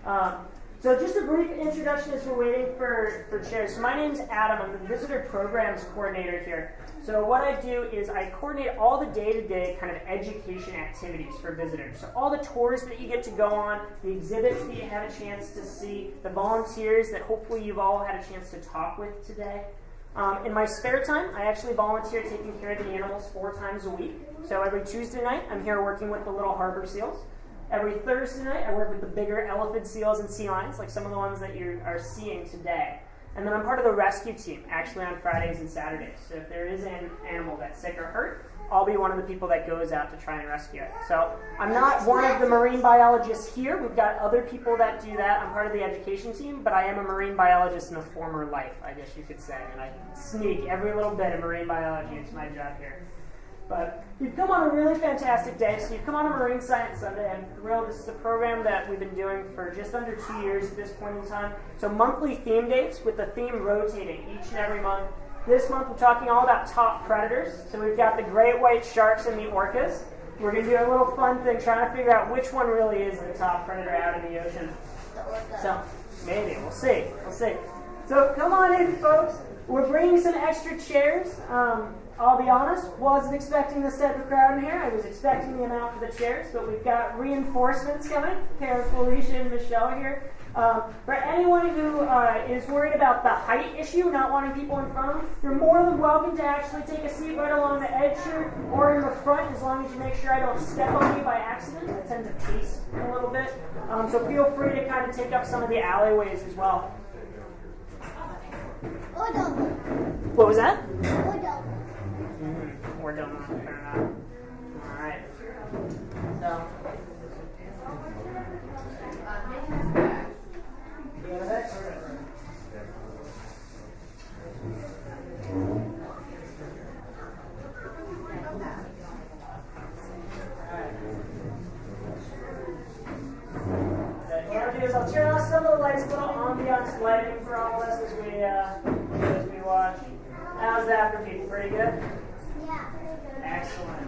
So just a brief introduction as we're waiting for chairs. So my name's Adam. I'm the Visitor Programs Coordinator here. So what I do is I coordinate all the day-to-day kind of education activities for visitors. So all the tours that you get to go on, the exhibits that you have a chance to see, the volunteers that hopefully you've all had a chance to talk with today. In my spare time, I actually volunteer taking care of the animals 4 times a week. So every Tuesday night, I'm here working with the little harbor seals. Every Thursday night, I work with the bigger elephant seals and sea lions, like some of the ones that you are seeing today. And then I'm part of the rescue team, actually on Fridays and Saturdays. So if there is an animal that's sick or hurt, I'll be one of the people that goes out to try and rescue it. So I'm not one of the marine biologists here. We've got other people that do that. I'm part of the education team, but I am a marine biologist in a former life, I guess you could say. And I sneak every little bit of marine biology into my job here. But you've come on a really fantastic day. So you've come on a Marine Science Sunday. I'm thrilled. This is a program that we've been doing for just under 2 years at this point in time. So monthly theme dates with the theme rotating each and every month. This month we're talking all about top predators. So we've got the great white sharks and the orcas. We're going to do a little fun thing trying to figure out which one really is the top predator out in the ocean. So maybe. We'll see. We'll see. So come on in, folks. We're bringing some extra chairs. I'll be honest, wasn't expecting this type of crowd in here. I was expecting the amount for the chairs, but we've got reinforcements coming. Pair of Felicia and Michelle here. For anyone who is worried about the height issue, not wanting people in front of them, you're more than welcome to actually take a seat right along the edge here or in the front, as long as you make sure I don't step on you by accident. I tend to pace a little bit. So feel free to kind of take up some of the alleyways as well. What was that? We're done. Fair enough. All right. So. What I'll do is I'll turn off some of the lights, a little ambiance lighting for all of us as we watch. How's that for people? Pretty good? Yeah, pretty good. Excellent.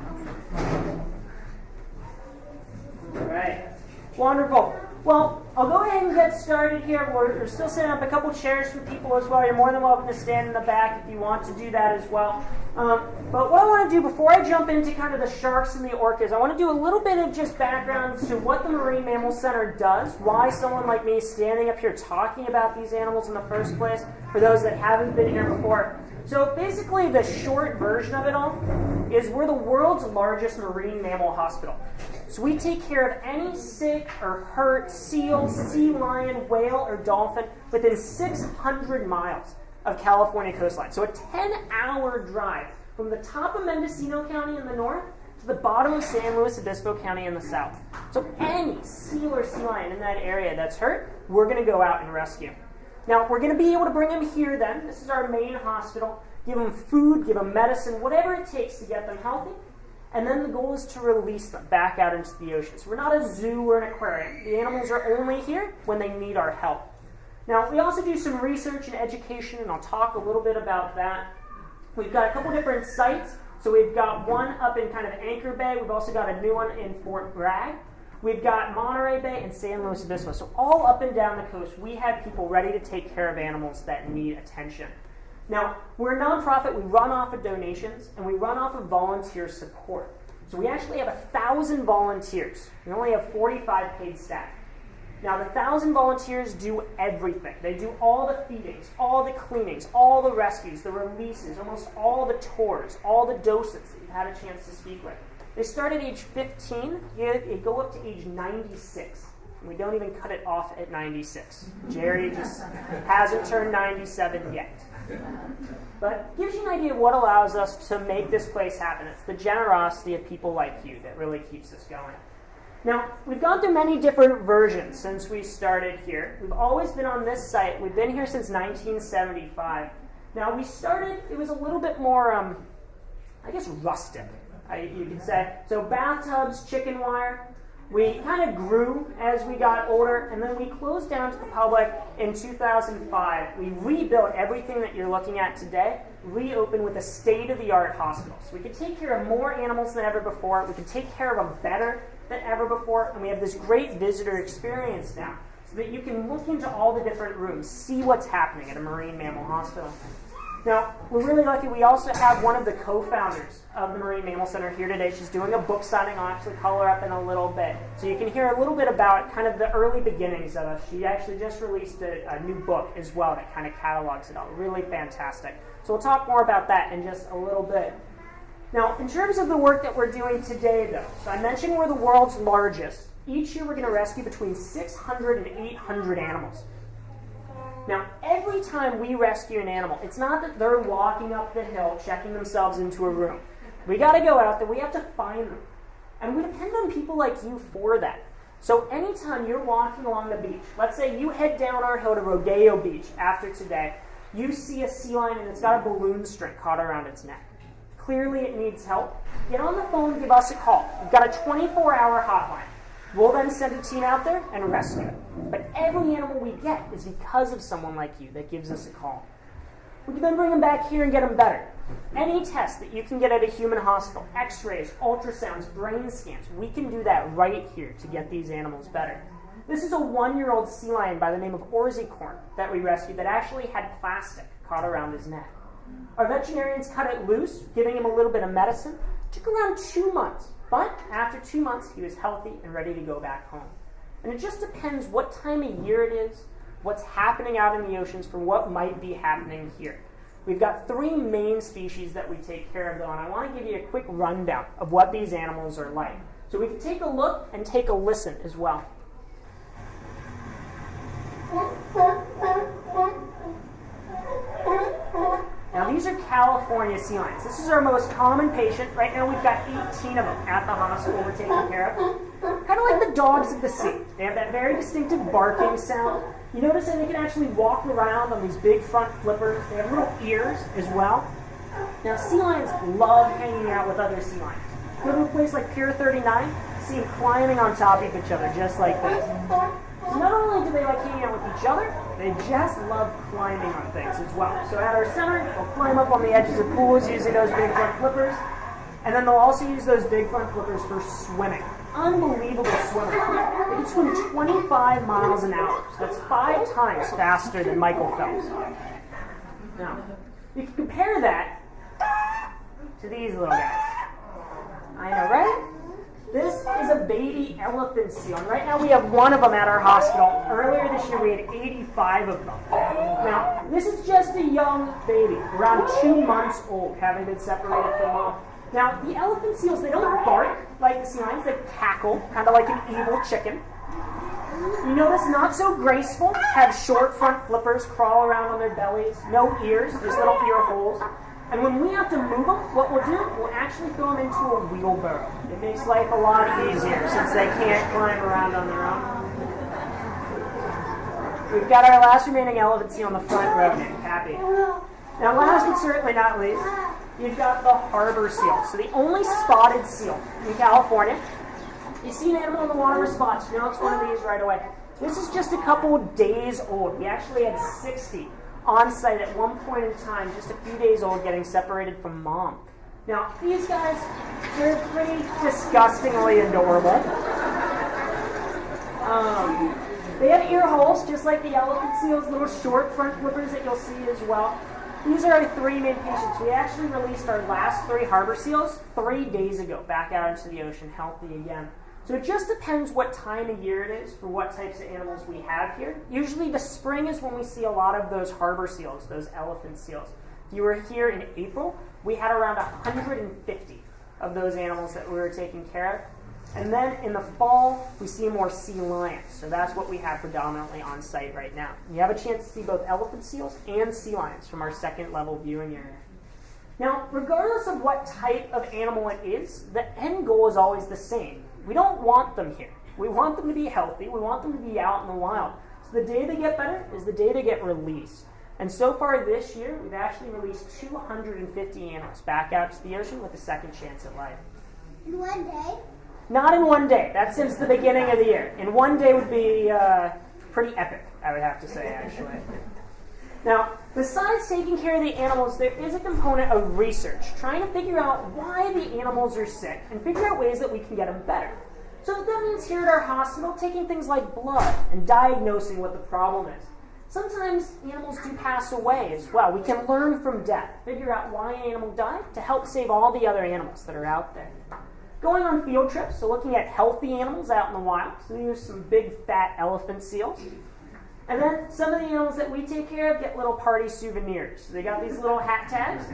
All right. Wonderful. Well, I'll go ahead and get started here. We're still setting up a couple chairs for people as well. You're more than welcome to stand in the back if you want to do that as well. But what I want to do before I jump into kind of the sharks and the orcas, I want to do a little bit of just background to what the Marine Mammal Center does, why someone like me is standing up here talking about these animals in the first place, for those that haven't been here before. So basically the short version of it all is we're the world's largest marine mammal hospital. So we take care of any sick or hurt seal, sea lion, whale, or dolphin within 600 miles of California coastline. So a 10-hour drive from the top of Mendocino County in the north to the bottom of San Luis Obispo County in the south. So any seal or sea lion in that area that's hurt, we're going to go out and rescue. Now, we're going to be able to bring them here then. This is our main hospital. Give them food, give them medicine, whatever it takes to get them healthy. And then the goal is to release them back out into the ocean. So we're not a zoo or an aquarium. The animals are only here when they need our help. Now, we also do some research and education, and I'll talk a little bit about that. We've got a couple different sites. So we've got one up in kind of Anchor Bay. We've also got a new one in Fort Bragg. We've got Monterey Bay and San Luis Obispo. So all up and down the coast, we have people ready to take care of animals that need attention. Now, we're a nonprofit. We run off of donations, and we run off of volunteer support. So we actually have 1,000 volunteers. We only have 45 paid staff. Now, the 1,000 volunteers do everything. They do all the feedings, all the cleanings, all the rescues, the releases, almost all the tours, all the docents that you've had a chance to speak with. They start at age 15, they go up to age 96. And we don't even cut it off at 96. Jerry just hasn't turned 97 yet. But it gives you an idea of what allows us to make this place happen. It's the generosity of people like you that really keeps us going. Now, we've gone through many different versions since we started here. We've always been on this site. We've been here since 1975. Now, we started, it was a little bit more, I guess, rustic, you could say. So bathtubs, chicken wire. We kind of grew as we got older, and then we closed down to the public in 2005. We rebuilt everything that you're looking at today, reopened with a state-of-the-art hospital. So we could take care of more animals than ever before. We could take care of them better than ever before, and we have this great visitor experience now. so that you can look into all the different rooms, see what's happening at a marine mammal hospital. Now, we're really lucky. We also have one of the co-founders of the Marine Mammal Center here today. She's doing a book signing. I'll actually call her up in a little bit. So you can hear a little bit about kind of the early beginnings of us. She actually just released a new book as well that kind of catalogs it all. Really fantastic. So we'll talk more about that in just a little bit. Now, in terms of the work that we're doing today, though, so I mentioned we're the world's largest. Each year we're going to rescue between 600 and 800 animals. Now, every time we rescue an animal, it's not that they're walking up the hill, checking themselves into a room. We got to go out there. We have to find them. And we depend on people like you for that. So anytime you're walking along the beach, let's say you head down our hill to Rodeo Beach after today, you see a sea lion and it's got a balloon string caught around its neck. Clearly it needs help. Get on the phone, give us a call. We've got a 24-hour hotline. We'll then send a team out there and rescue it. But every animal we get is because of someone like you that gives us a call. We can then bring them back here and get them better. Any test that you can get at a human hospital, x-rays, ultrasounds, brain scans, we can do that right here to get these animals better. This is a 1-year-old sea lion by the name of Orzicorn that we rescued that actually had plastic caught around his neck. Our veterinarians cut it loose, giving him a little bit of medicine. It took around 2 months. But after 2 months, he was healthy and ready to go back home. And it just depends what time of year it is, what's happening out in the oceans for what might be happening here. We've got 3 main species that we take care of, though, and I want to give you a quick rundown of what these animals are like. So we can take a look and take a listen as well. Now, these are California sea lions. This is our most common patient. Right now, we've got 18 of them at the hospital we're taking care of. Kind of like the dogs of the sea. They have that very distinctive barking sound. You notice that they can actually walk around on these big front flippers. They have little ears as well. Now, sea lions love hanging out with other sea lions. Go to a place like Pier 39, see them climbing on top of each other, just like this. So not only do they like hanging out with each other, they just love climbing on things as well. So at our center, they'll climb up on the edges of pools using those big front flippers. And then they'll also use those big front flippers for swimming. Unbelievable swimmers. They can swim 25 miles an hour. So that's 5 times faster than Michael Phelps. Now, you can compare that to these little guys. I know, right? This is a baby elephant seal, and right now we have 1 of them at our hospital. Earlier this year we had 85 of them. Now, this is just a young baby, around 2 months old, having been separated from mom. Now, the elephant seals, they don't bark like the sea lions, they cackle, kind of like an evil chicken. You notice not so graceful, have short front flippers, crawl around on their bellies, no ears, just little ear holes. And when we have to move them, what we'll do, we'll actually throw them into a wheelbarrow. It makes life a lot easier since they can't climb around on their own. We've got our last remaining elephant seal on the front row named Happy. Now last but certainly not least, you've got the harbor seal. So the only spotted seal in California. You see an animal in the water with spots, you know it's one of these right away. This is just a couple of days old. We actually had 60 on site at one point in time, just a few days old, getting separated from mom. Now, these guys, they're pretty disgustingly adorable. They have ear holes, just like the elephant seals, little short front flippers that you'll see as well. These are our 3 main patients. We actually released our last 3 harbor seals 3 days ago, back out into the ocean, healthy again. So it just depends what time of year it is for what types of animals we have here. Usually the spring is when we see a lot of those harbor seals, those elephant seals. If you were here in April, we had around 150 of those animals that we were taking care of. And then in the fall, we see more sea lions. So that's what we have predominantly on site right now. You have a chance to see both elephant seals and sea lions from our 2nd level viewing area. Now, regardless of what type of animal it is, the end goal is always the same. We don't want them here. We want them to be healthy. We want them to be out in the wild. So the day they get better is the day they get released. And so far this year, we've actually released 250 animals back out to the ocean with a second chance at life. In one day? Not in one day. That's since the beginning of the year. In one day would be pretty epic, I would have to say, actually. Now, besides taking care of the animals, there is a component of research, trying to figure out why the animals are sick and figure out ways that we can get them better. So that means here at our hospital, taking things like blood and diagnosing what the problem is. Sometimes animals do pass away as well. We can learn from death, figure out why an animal died to help save all the other animals that are out there. Going on field trips, so looking at healthy animals out in the wild. So there's some big fat elephant seals. And then some of the animals that we take care of get little party souvenirs. So they got these little hat tags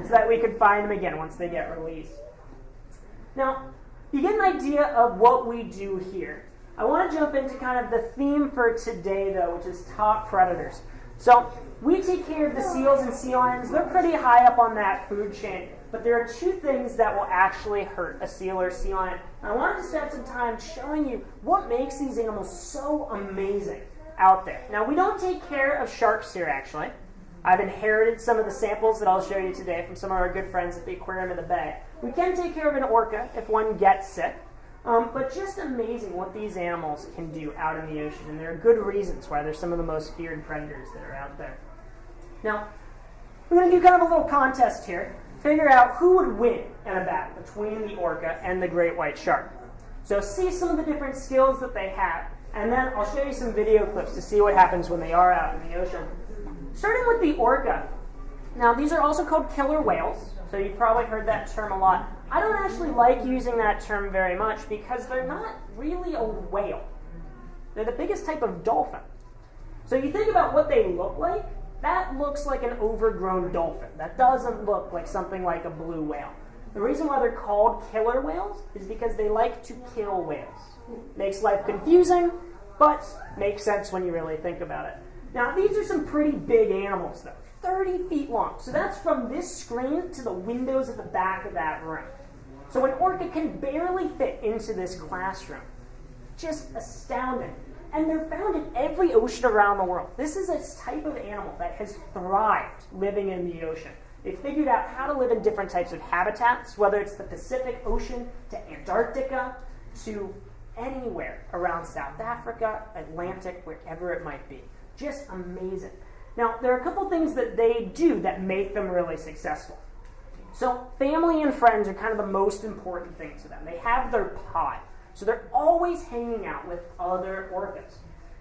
so that we can find them again once they get released. Now, you get an idea of what we do here. I want to jump into kind of the theme for today, though, which is top predators. So we take care of the seals and sea lions. They're pretty high up on that food chain. But there are two things that will actually hurt a seal or sea lion. And I wanted to spend some time showing you what makes these animals so amazing out there. Now, we don't take care of sharks here, actually. I've inherited some of the samples that I'll show you today from some of our good friends at the aquarium in the bay. We can take care of an orca if one gets sick. But just amazing what these animals can do out in the ocean. And there are good reasons why they're some of the most feared predators that are out there. Now, we're going to do kind of a little contest here. Figure out who would win in a battle between the orca and the great white shark. So see some of the different skills that they have. And then I'll show you some video clips to see what happens when they are out in the ocean. Starting with the orca. Now, these are also called killer whales. So you've probably heard that term a lot. I don't actually like using that term very much because they're not really a whale. They're the biggest type of dolphin. So you think about what they look like, that looks like an overgrown dolphin. That doesn't look like something like a blue whale. The reason why they're called killer whales is because they like to kill whales. Makes life confusing, but makes sense when you really think about it. Now, these are some pretty big animals, though. 30 feet long. So that's from this screen to the windows at the back of that room. So an orca can barely fit into this classroom. Just astounding. And they're found in every ocean around the world. This is a type of animal that has thrived living in the ocean. They figured out how to live in different types of habitats, whether it's the Pacific Ocean to Antarctica to anywhere around South Africa, Atlantic, wherever it might be. Just amazing. Now, there are a couple things that they do that make them really successful. So family and friends are kind of the most important thing to them. They have their pod. So they're always hanging out with other orcas.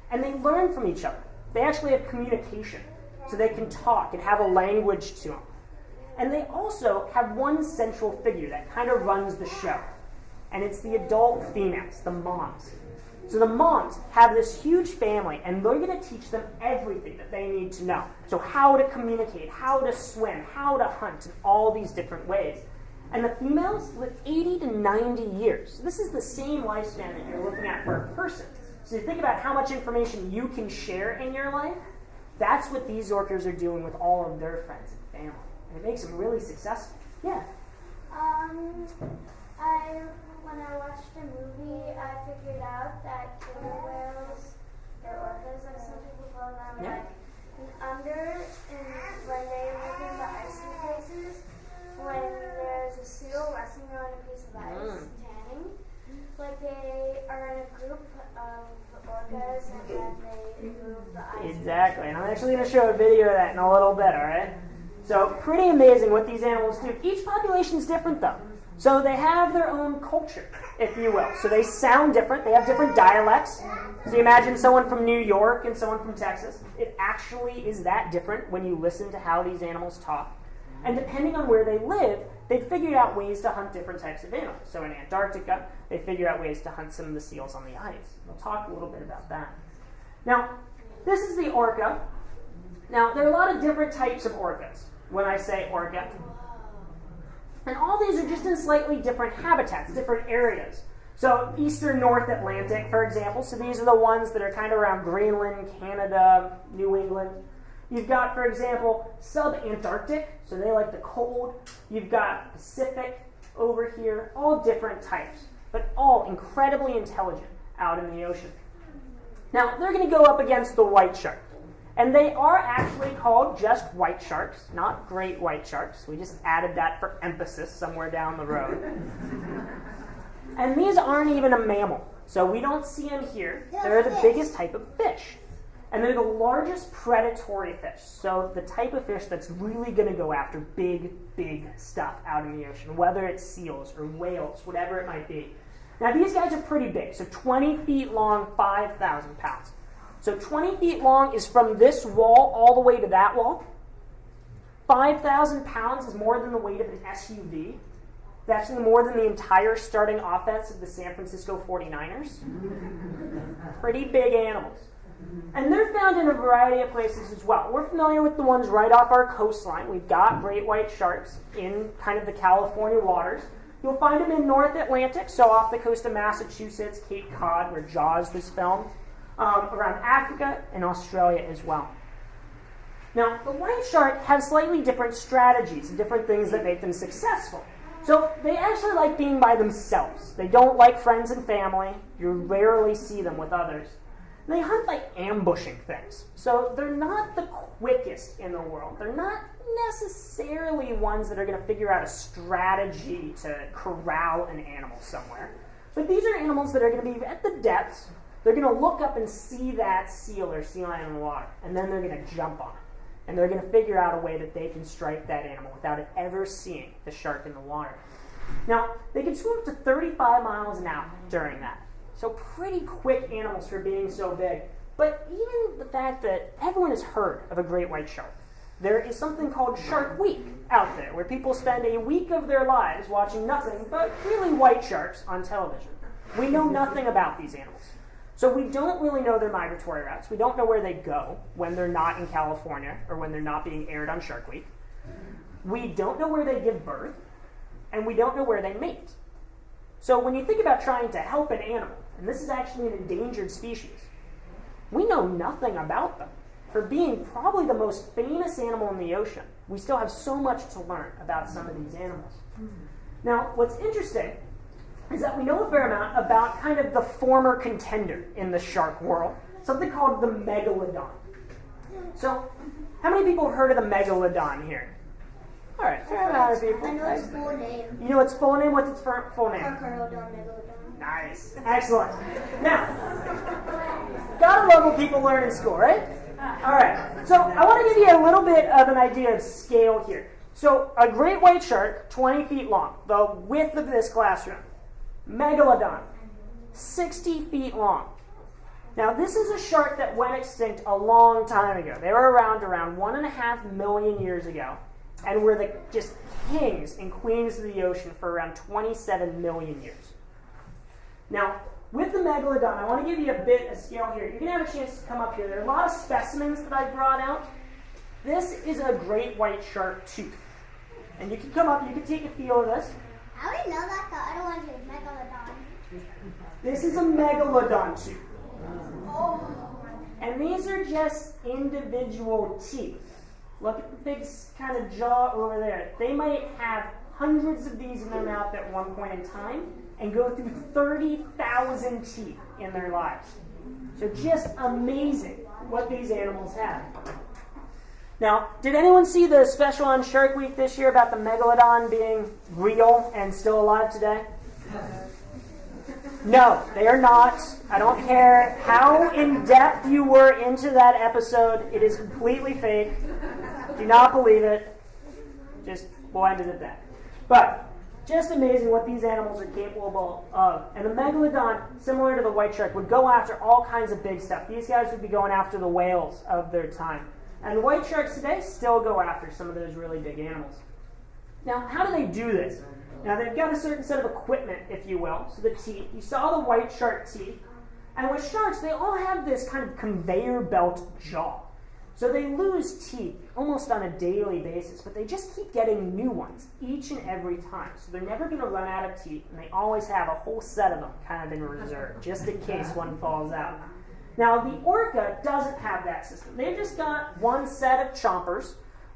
And they learn from each other. They actually have communication. So they can talk and have a language to them. And they also have one central figure that kind of runs the show. And it's the adult females, the moms. So the moms have this huge family, and they're going to teach them everything that they need to know. So how to communicate, how to swim, how to hunt, in all these different ways. And the females live 80 to 90 years. So this is the same lifespan that you're looking at for a person. So you think about how much information you can share in your life. That's what these orcas are doing with all of their friends and family. And it makes them really successful. Yeah? When I watched a movie, I figured out that killer whales, or orcas, like some people call them, Yeah. like under, and when they live in the icy places, when there's a seal resting on a piece of ice, tanning, like they are in a group of orcas, and then they move the ice. Exactly, and I'm actually going to show a video of that in a little bit, all right? So pretty amazing what these animals do. Each population is different, though. So they have their own culture, if you will. So they sound different. They have different dialects. So you imagine someone from New York and someone from Texas. It actually is that different when you listen to how these animals talk. And depending on where they live, they figured out ways to hunt different types of animals. So in Antarctica, they figured out ways to hunt some of the seals on the ice. We'll talk a little bit about that. Now, this is the orca. Now, there are a lot of different types of orcas when I say orca. And all these are just in slightly different habitats, different areas. So eastern North Atlantic, for example. So these are the ones that are kind of around Greenland, Canada, New England. You've got, for example, sub-Antarctic. So they like the cold. You've got Pacific over here. All different types, but all incredibly intelligent out in the ocean. Now, they're going to go up against the white shark. And they are actually called just white sharks, not great white sharks. We just added that for emphasis somewhere down the road. And these aren't even a mammal, so we don't see them here. They're the biggest type of fish. And they're the largest predatory fish, so the type of fish that's really going to go after big, big stuff out in the ocean, whether it's seals or whales, whatever it might be. Now these guys are pretty big, so 20 feet long, 5,000 pounds. So 20 feet long is from this wall all the way to that wall. 5,000 pounds is more than the weight of an SUV. That's more than the entire starting offense of the San Francisco 49ers. Pretty big animals. And they're found in a variety of places as well. We're familiar with the ones right off our coastline. We've got great white sharks in kind of the California waters. You'll find them in North Atlantic, so off the coast of Massachusetts, Cape Cod, where Jaws was filmed, around Africa and Australia as well. Now, the white shark have slightly different strategies and different things that make them successful. So they actually like being by themselves. They don't like friends and family. You rarely see them with others. They hunt by ambushing things. So they're not the quickest in the world. They're not necessarily ones that are going to figure out a strategy to corral an animal somewhere. But these are animals that are going to be at the depths. They're going to look up and see that seal or sea lion in the water, and then they're going to jump on it. And they're going to figure out a way that they can strike that animal without it ever seeing the shark in the water. Now, they can swim up to 35 miles an hour during that. So pretty quick animals for being so big. But even the fact that everyone has heard of a great white shark. There is something called Shark Week out there, where people spend a week of their lives watching nothing but really white sharks on television. We know nothing about these animals. So we don't really know their migratory routes. We don't know where they go when they're not in California or when they're not being aired on Shark Week. We don't know where they give birth, and we don't know where they mate. So when you think about trying to help an animal, and this is actually an endangered species, we know nothing about them. For being probably the most famous animal in the ocean, we still have so much to learn about some of these animals. Now, what's interesting is that we know a fair amount about kind of the former contender in the shark world, something called the megalodon. So, how many people have heard of the megalodon here? All right, fair amount of people. I know its full name. You know its full name? What's its full name? Crocodile megalodon. Nice. Excellent. Now, gotta love what people learn in school, right? All right. So, I want to give you a little bit of an idea of scale here. So, a great white shark, 20 feet long, the width of this classroom. Megalodon, 60 feet long. Now, this is a shark that went extinct a long time ago. They were around 1.5 million years ago, and were the just kings and queens of the ocean for around 27 million years. Now, with the megalodon, I want to give you a bit of scale here. You're going to have a chance to come up here. There are a lot of specimens that I brought out. This is a great white shark tooth. And you can come up, you can take a feel of this. How do we know that the other one is megalodon? This is a megalodon tooth. And these are just individual teeth. Look at the big kind of jaw over there. They might have hundreds of these in their mouth at one point in time and go through 30,000 teeth in their lives. So just amazing what these animals have. Now, did anyone see the special on Shark Week this year about the megalodon being real and still alive today? No, they are not. I don't care how in-depth you were into that episode. It is completely fake. Do not believe it. Just, we'll end it at that. But, just amazing what these animals are capable of. And the megalodon, similar to the white shark, would go after all kinds of big stuff. These guys would be going after the whales of their time. And white sharks today still go after some of those really big animals. Now, how do they do this? Now, they've got a certain set of equipment, if you will. So the teeth. You saw the white shark teeth. And with sharks, they all have this kind of conveyor belt jaw. So they lose teeth almost on a daily basis, but they just keep getting new ones each and every time. So they're never going to run out of teeth, and they always have a whole set of them kind of in reserve, just in case one falls out. Now, the orca doesn't have that system. They've just got one set of chompers,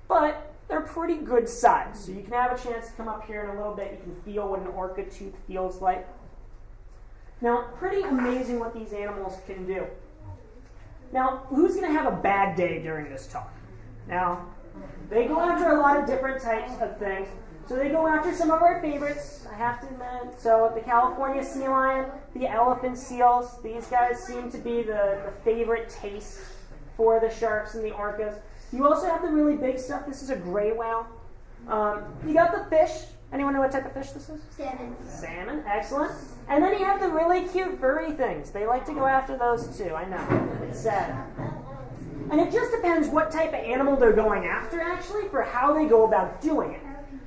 but they're pretty good size. So you can have a chance to come up here in a little bit. You can feel what an orca tooth feels like. Now, pretty amazing what these animals can do. Now, who's going to have a bad day during this talk? Now, they go after a lot of different types of things. So they go after some of our favorites, I have to admit. So the California sea lion, the elephant seals, these guys seem to be the favorite taste for the sharks and the orcas. You also have the really big stuff. This is a gray whale. You got the fish. Anyone know what type of fish this is? Salmon. Salmon, excellent. And then you have the really cute furry things. They like to go after those too, I know. It's sad. And it just depends what type of animal they're going after, actually, for how they go about doing it.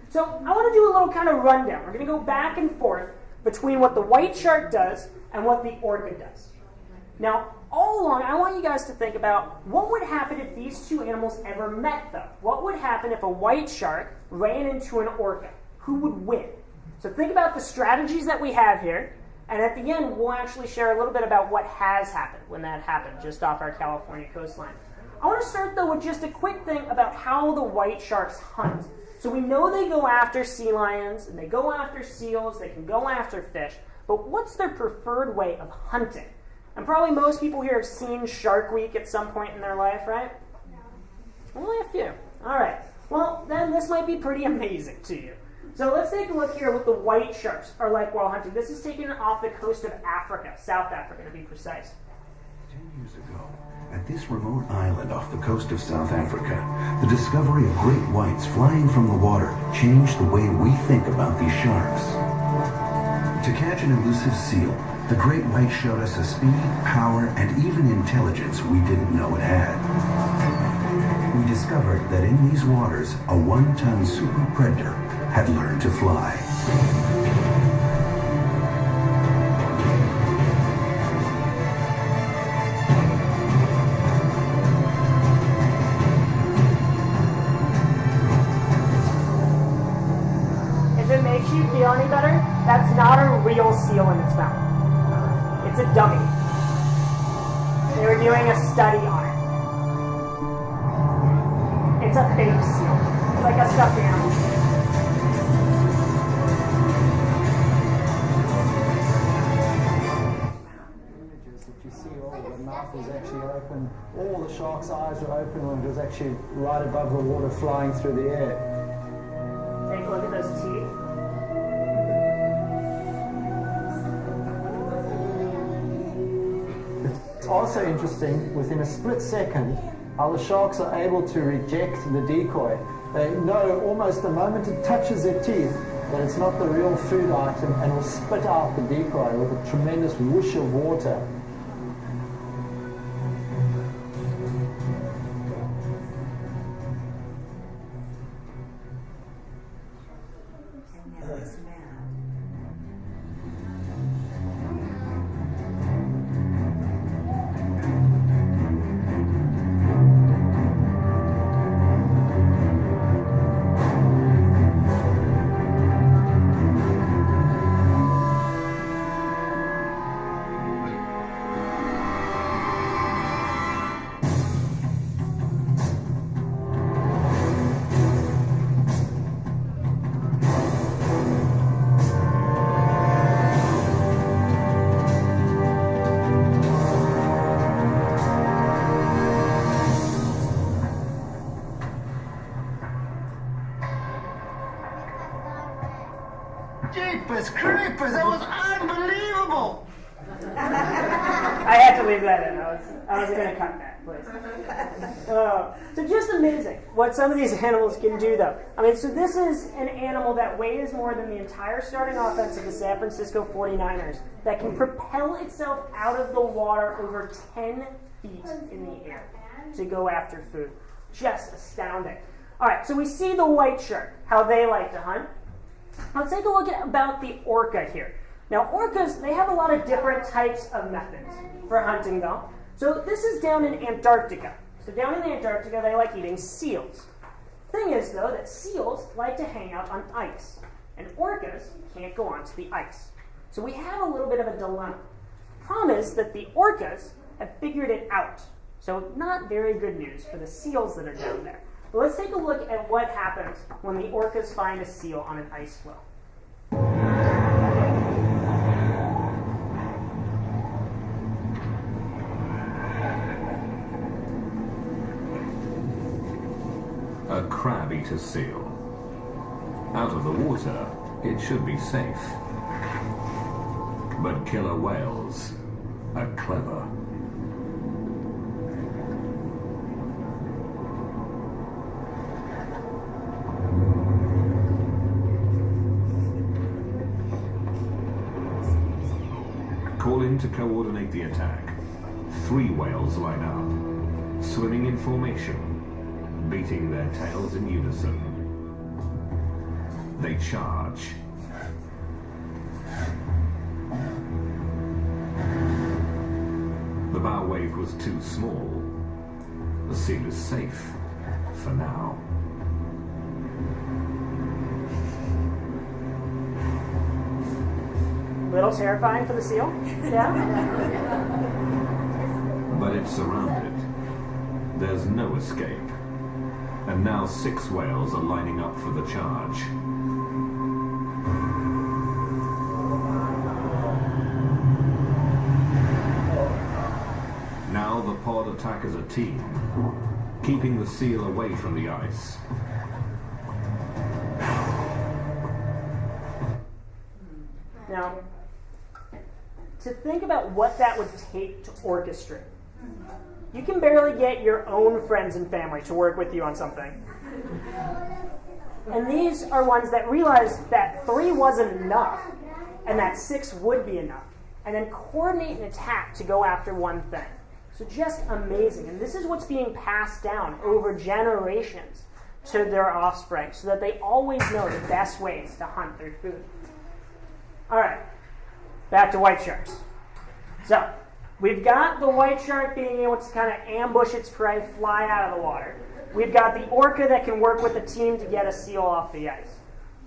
So I want to do a little kind of rundown. We're going to go back and forth between what the white shark does and what the orca does. Now, all along, I want you guys to think about what would happen if these two animals ever met, though. What would happen if a white shark ran into an orca? Who would win? So think about the strategies that we have here, and at the end, we'll actually share a little bit about what has happened when that happened, just off our California coastline. I want to start, though, with just a quick thing about how the white sharks hunt. So we know they go after sea lions, and they go after seals, they can go after fish, but what's their preferred way of hunting? And probably most people here have seen Shark Week at some point in their life, right? No. Only a few. All right. Well, then this might be pretty amazing to you. So let's take a look here at what the white sharks are like while hunting. This is taken off the coast of Africa, South Africa to be precise. 10 years ago, at this remote island off the coast of South Africa, the discovery of great whites flying from the water changed the way we think about these sharks. To catch an elusive seal, the great white showed us a speed, power, and even intelligence we didn't know it had. We discovered that in these waters, a 1-ton super predator had learned to fly. If it makes you feel any better, that's not a real seal in its mouth. It's a dummy. They were doing a study on it. It's a fake seal. It's like a stuffed animal. Images that you see, all the mouth was actually open, all the shark's eyes were open when it was actually right above the water flying through the air. Take a look at those teeth. It's also interesting, within a split second, how the sharks are able to reject the decoy. They know almost the moment it touches their teeth that it's not the real food item and will spit out the decoy with a tremendous whoosh of water. Jeepers creepers, that was unbelievable! I had to leave that in. I was going to cut that, please. So just amazing what some of these animals can do, though. I mean, so this is an animal that weighs more than the entire starting offense of the San Francisco 49ers that can propel itself out of the water over 10 feet in the air to go after food. Just astounding. All right, so we see the white shark, how they like to hunt. Let's take a look at about the orca here. Now, orcas, they have a lot of different types of methods for hunting, though. So this is down in Antarctica. So down in Antarctica, they like eating seals. Thing is, though, that seals like to hang out on ice, and orcas can't go onto the ice. So we have a little bit of a dilemma. Problem is that the orcas have figured it out. So not very good news for the seals that are down there. But let's take a look at what happens when the orcas find a seal on an ice floe. A crab-eater seal. Out of the water, it should be safe. But killer whales are clever. to coordinate the attack, 3 whales line up, swimming in formation, beating their tails in unison. They charge. The bow wave was too small. The seal is safe for now. Little terrifying for the seal. Yeah. But it's surrounded. There's no escape. And now 6 whales are lining up for the charge. Now the pod attack as a team, keeping the seal away from the ice. Now, to think about what that would take to orchestrate, you can barely get your own friends and family to work with you on something. And these are ones that realized that 3 wasn't enough, and that 6 would be enough, and then coordinate an attack to go after one thing. So just amazing. And this is what's being passed down over generations to their offspring, so that they always know the best ways to hunt their food. All right, back to white sharks. So, we've got the white shark being able to kind of ambush its prey, fly out of the water. We've got the orca that can work with the team to get a seal off the ice.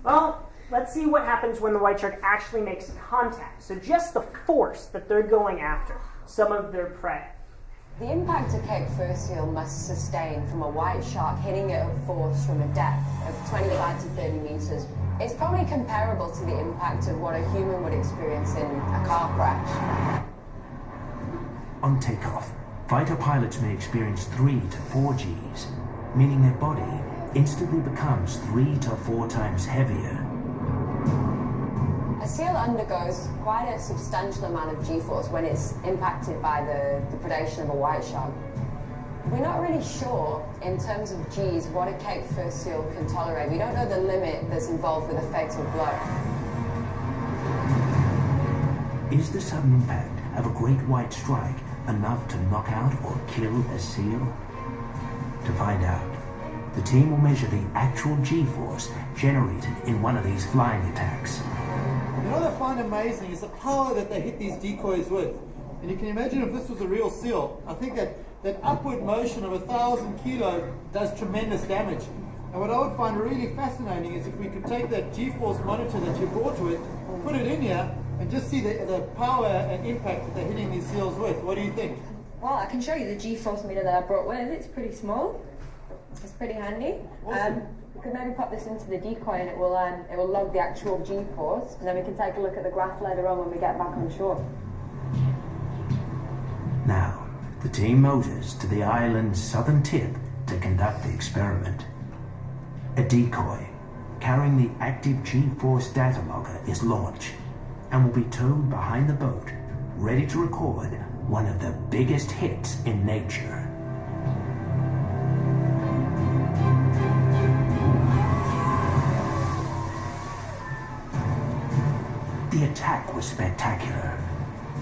Well, let's see what happens when the white shark actually makes contact. So just the force that they're going after, some of their prey. The impact a Cape fur seal must sustain from a white shark hitting it at force from a depth of 25 to 30 meters is probably comparable to the impact of what a human would experience in a car crash. On takeoff, fighter pilots may experience 3 to 4 Gs, meaning their body instantly becomes 3 to 4 times heavier. A seal undergoes quite a substantial amount of G-force when it's impacted by the predation of a white shark. We're not really sure, in terms of Gs, what a Cape fur seal can tolerate. We don't know the limit that's involved with a fatal blow. Is the sudden impact of a great white strike enough to knock out or kill a seal? To find out, the team will measure the actual G-force generated in one of these flying attacks. You know what I find amazing is the power that they hit these decoys with. And you can imagine if this was a real seal, I think that upward motion of 1,000 kilo does tremendous damage. And what I would find really fascinating is if we could take that G-force monitor that you brought with, put it in here, and just see the power and impact that they're hitting these seals with. What do you think? Well, I can show you the G-force meter that I brought with. It's pretty small. It's pretty handy. Awesome. We could maybe pop this into the decoy and it will log the actual G-force, and then we can take a look at the graph later on when we get back on shore. Now, the team motors to the island's southern tip to conduct the experiment. A decoy carrying the active G-force data logger is launched and will be towed behind the boat, ready to record one of the biggest hits in nature. The attack was spectacular.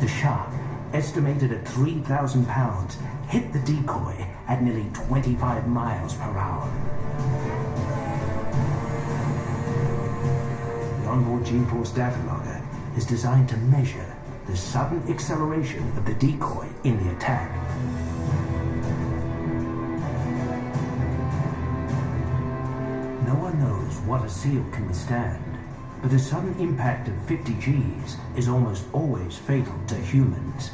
The shark, estimated at 3,000 pounds, hit the decoy at nearly 25 miles per hour. The onboard G-force data logger is designed to measure the sudden acceleration of the decoy in the attack. No one knows what a seal can withstand, but a sudden impact of 50 Gs is almost always fatal to humans.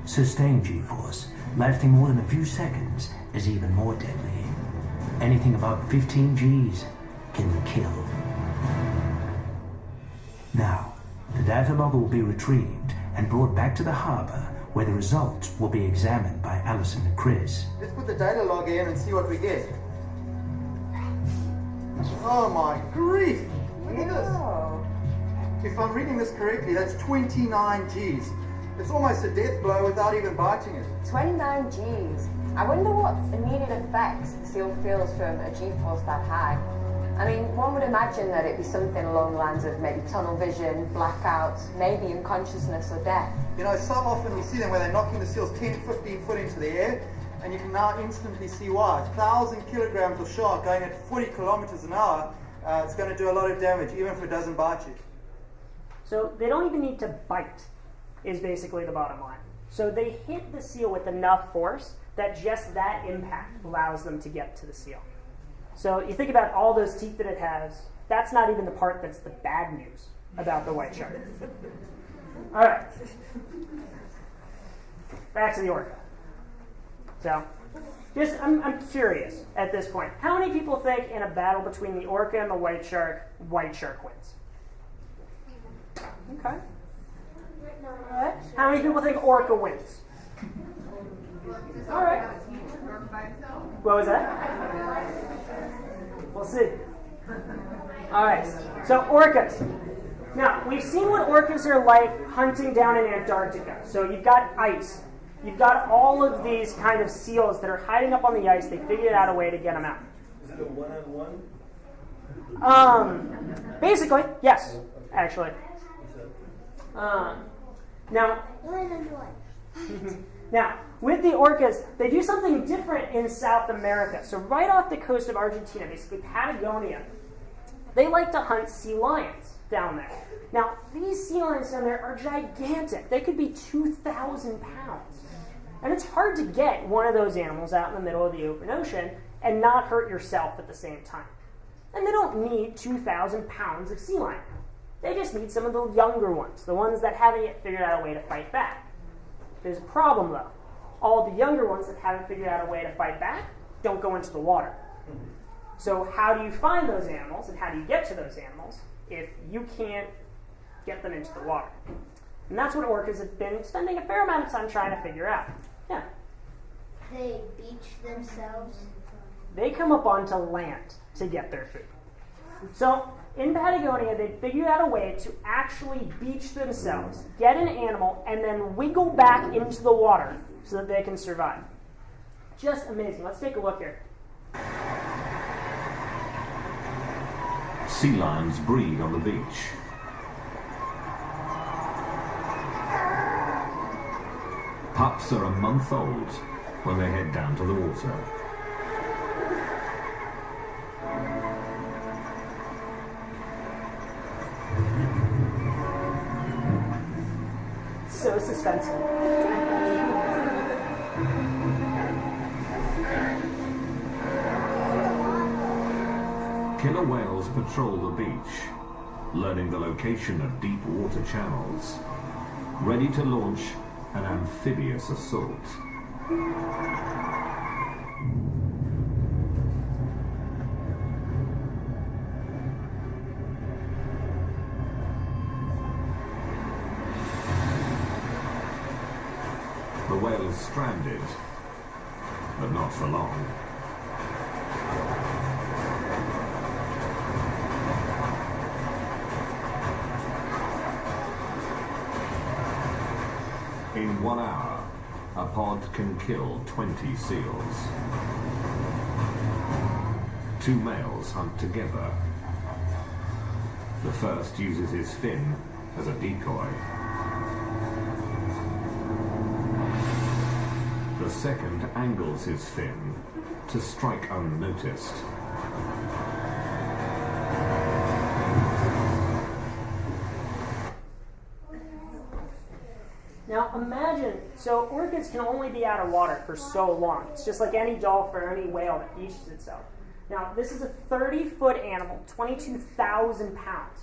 Sustained G-force, lasting more than a few seconds, is even more deadly. Anything above 15 Gs can kill. Now, the data logger will be retrieved and brought back to the harbor, where the results will be examined by Alison and Chris. Let's put the data log in and see what we get. Oh my grief! Look at this. If I'm reading this correctly, that's 29 Gs. It's almost a death blow without even biting it. 29 Gs. I wonder what immediate effects the seal feels from a G-force that high. I mean, one would imagine that it'd be something along the lines of maybe tunnel vision, blackouts, maybe unconsciousness or death. You know, so often you see them where they're knocking the seals 10, 15 foot into the air, and you can now instantly see why. 1,000 kilograms of shark going at 40 kilometers an hour, it's going to do a lot of damage, even if it doesn't bite you. So they don't even need to bite, is basically the bottom line. So they hit the seal with enough force that just that impact allows them to get to the seal. So you think about all those teeth that it has, that's not even the part that's the bad news about the white shark. All right. Back to the orca. So, I'm curious at this point. How many people think in a battle between the orca and the white shark wins? Okay. All right. How many people think orca wins? All right. What was that? We'll see. All right. So orcas. Now, we've seen what orcas are like hunting down in Antarctica. So you've got ice. You've got all of these kind of seals that are hiding up on the ice. They figured out a way to get them out. Is it a one-on-one? Basically, yes, actually. Now, with the orcas, they do something different in South America. So right off the coast of Argentina, basically Patagonia, they like to hunt sea lions down there. Now, these sea lions down there are gigantic. They could be 2,000 pounds. And it's hard to get one of those animals out in the middle of the open ocean and not hurt yourself at the same time. And they don't need 2,000 pounds of sea lion. They just need some of the younger ones, the ones that haven't yet figured out a way to fight back. There's a problem, though. All the younger ones that haven't figured out a way to fight back don't go into the water. So how do you find those animals, and how do you get to those animals if you can't get them into the water? And that's what orcas have been spending a fair amount of time trying to figure out. Yeah? They beach themselves. They come up onto land to get their food. So in Patagonia, they figured out a way to actually beach themselves, get an animal, and then wiggle back into the water so that they can survive. Just amazing. Let's take a look here. Sea lions breed on the beach. Pups are a month old when they head down to the water. So suspenseful. Killer whales patrol the beach, learning the location of deep water channels, ready to launch an amphibious assault. The whale is stranded, but not for long. In 1 hour, a pod can kill 20 seals. 2 males hunt together. The first uses his fin as a decoy. The second angles his fin to strike unnoticed. Now imagine, so orcas can only be out of water for so long. It's just like any dolphin or any whale that beaches itself. Now this is a 30-foot animal, 22,000 pounds.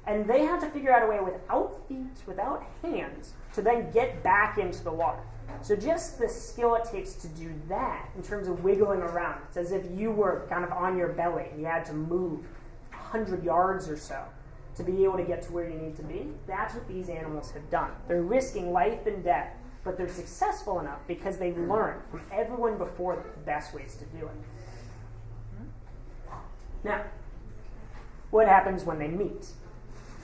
And they have to figure out a way without feet, without hands, to then get back into the water. So just the skill it takes to do that in terms of wiggling around. It's as if you were kind of on your belly and you had to move 100 yards or so to be able to get to where you need to be. That's what these animals have done. They're risking life and death, but they're successful enough because they've learned from everyone before them the best ways to do it. Now, what happens when they meet?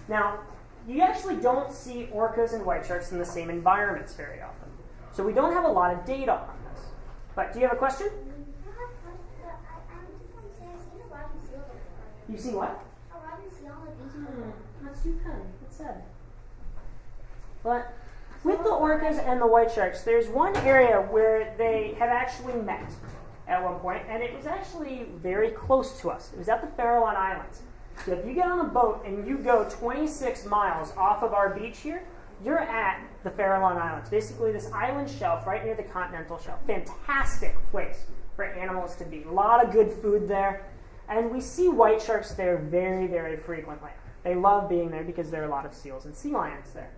Now, you actually don't see orcas and white sharks in the same environments very often. So we don't have a lot of data on this. But do you have a question? You see what? A rabbit seal on the beach. That's too kind. That's sad. But with the orcas and the white sharks, there's one area where they have actually met at one point, and it was actually very close to us. It was at the Farallon Islands. So if you get on a boat and you go 26 miles off of our beach here, you're at the Farallon Islands. Basically this island shelf right near the continental shelf. Fantastic place for animals to be. A lot of good food there. And we see white sharks there very, very frequently. They love being there because there are a lot of seals and sea lions there.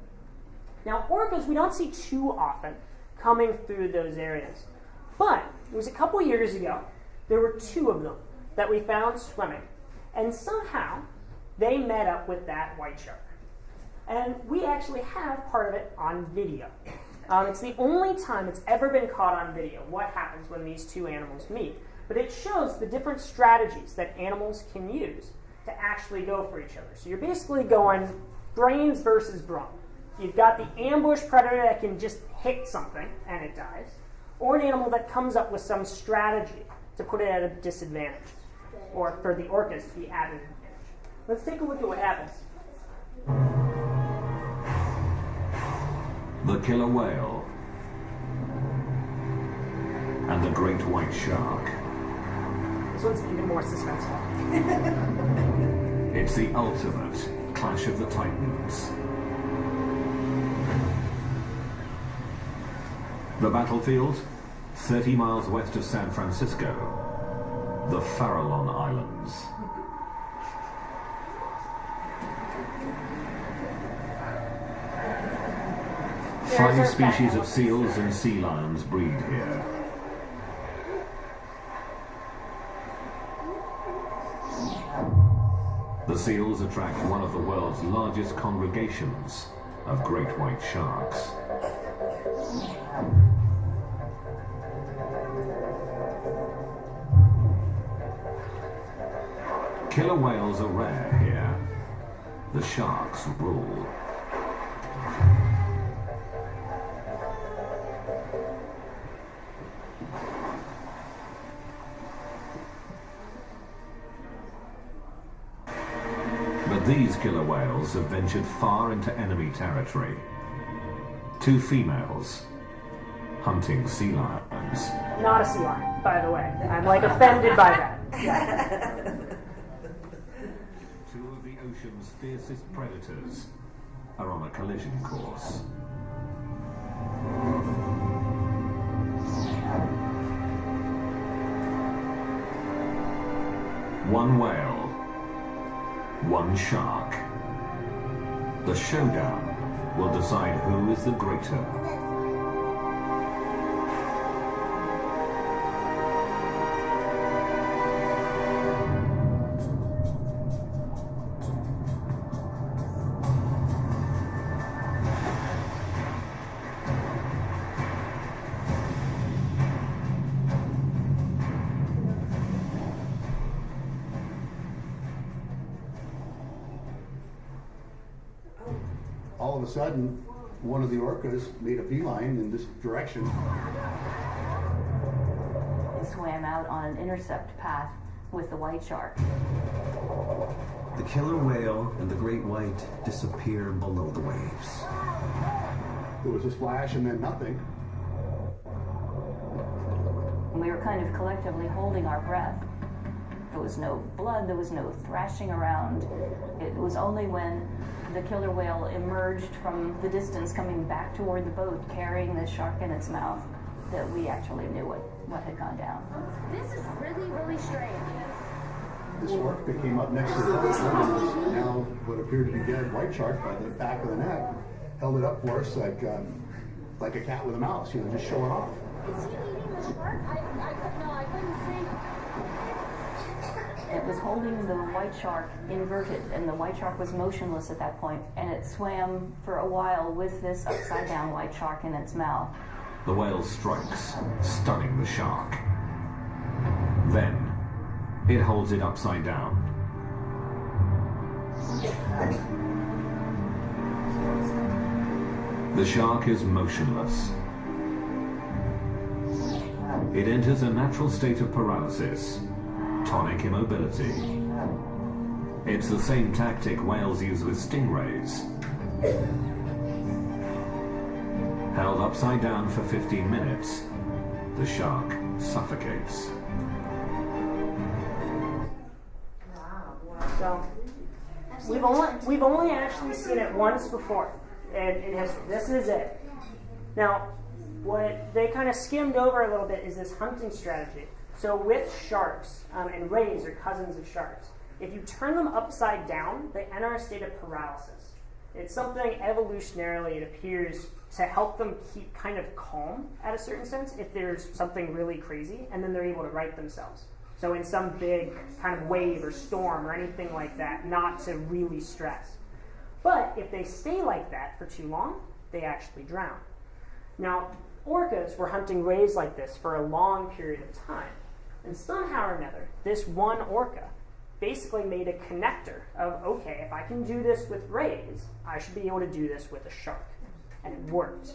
Now, orcas we don't see too often coming through those areas. But it was a couple years ago, there were 2 of them that we found swimming. And somehow, they met up with that white shark. And we actually have part of it on video. It's the only time it's ever been caught on video, what happens when these 2 animals meet. But it shows the different strategies that animals can use to actually go for each other. So you're basically going brains versus brawn. You've got the ambush predator that can just hit something and it dies, or an animal that comes up with some strategy to put it at a disadvantage, or for the orcas to be at an advantage. Let's take a look at what happens. The killer whale and the great white shark. This one's even more suspenseful. It's the ultimate clash of the titans. The battlefield, 30 miles west of San Francisco, the Farallon Islands. Five species of seals and sea lions breed here. The seals attract one of the world's largest congregations of great white sharks. Killer whales are rare here. The sharks rule. But these killer whales have ventured far into enemy territory. 2 females hunting sea lions. Not a sea lion, by the way. I'm like offended by that. 2 of the ocean's fiercest predators are on a collision course. One whale, one shark. The showdown will decide who is the greater. All of a sudden, one of the orcas made a beeline in this direction. They swam out on an intercept path with the white shark. The killer whale and the great white disappear below the waves. There was a splash and then nothing. We were kind of collectively holding our breath. There was no blood, there was no thrashing around. It was only when the killer whale emerged from the distance coming back toward the boat carrying the shark in its mouth that we actually knew what had gone down. This is really, really strange. This orca came up next to the boat, and now what appeared to be dead white shark by the back of the neck, held it up for us like a cat with a mouse, just show it off. Is he eating the shark? I couldn't see. It was holding the white shark inverted, and the white shark was motionless at that point, and it swam for a while with this upside-down white shark in its mouth. The whale strikes, stunning the shark. Then, it holds it upside down. The shark is motionless. It enters a natural state of paralysis, tonic immobility. It's the same tactic whales use with stingrays. Held upside down for 15 minutes, the shark suffocates. So we've only actually seen it once before in history. This is it. Now, what they kind of skimmed over a little bit is this hunting strategy. So with sharks, and rays are cousins of sharks, if you turn them upside down, they enter a state of paralysis. It's something evolutionarily, it appears, to help them keep kind of calm at a certain sense if there's something really crazy, and then they're able to right themselves. So in some big kind of wave or storm or anything like that, not to really stress. But if they stay like that for too long, they actually drown. Now, orcas were hunting rays like this for a long period of time. And somehow or another, this one orca basically made a connector of, okay, if I can do this with rays, I should be able to do this with a shark. And it worked.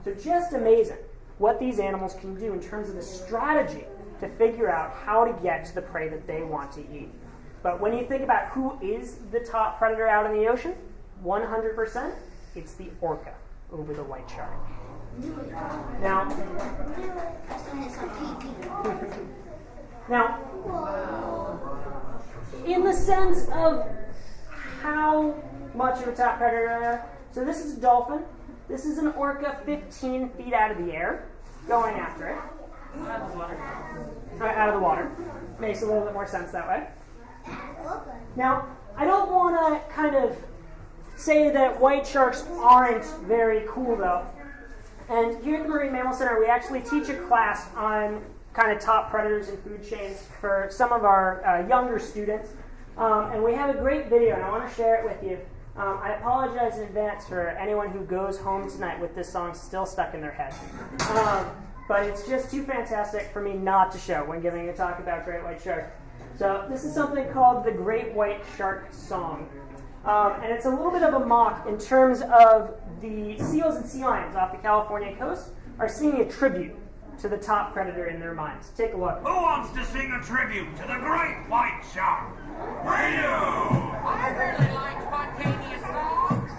So just amazing what these animals can do in terms of the strategy to figure out how to get to the prey that they want to eat. But when you think about who is the top predator out in the ocean, 100%, it's the orca over the white shark. Now, in the sense of how much of a top predator they are, so this is a dolphin. This is an orca 15 feet out of the air, going after it. Out of the water. Out of the water. Makes a little bit more sense that way. Now, I don't want to kind of say that white sharks aren't very cool, though. And here at the Marine Mammal Center, we actually teach a class on kind of top predators and food chains for some of our younger students. And we have a great video, and I want to share it with you. I apologize in advance for anyone who goes home tonight with this song still stuck in their head. But it's just too fantastic for me not to show when giving a talk about great white shark. So this is something called the Great White Shark Song. And it's a little bit of a mock in terms of the seals and sea lions off the California coast are singing a tribute to the top predator in their minds. Take a look. Who wants to sing a tribute to the great white shark? I do! I really like spontaneous songs.